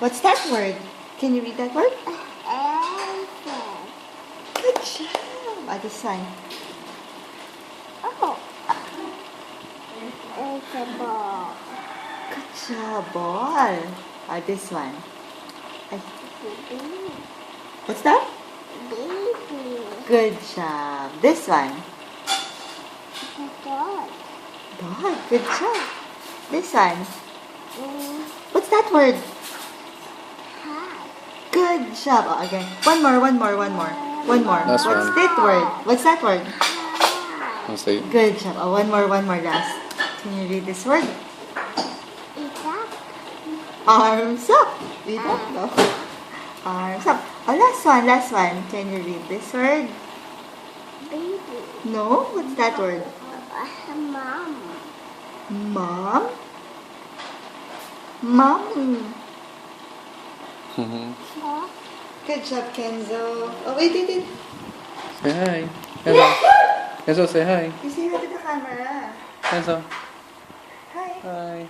What's that word? Can you read that word? Elephant. Good job. This sign. Oh. It's a ball. Good job, ball. This one. Baby. What's that? Baby. Good job. This one. It's a dog. Dog. Good job. This one. Mm, What's that word? Hat. Good job. Again. One more. Last What's one. that word? What's that word? Hat. I'll say. Good job. One more last. Can you read this word? It's up. Arms up. Read that? No. Arms up. Last one. Can you read this word? Baby. No? What's that word? Mom. Mom? Mom. Huh? Good job, Kenzo. Oh, wait. Say hi. Enzo. Enzo, say hi. You say hi to the camera. Enzo. Hi. Hi.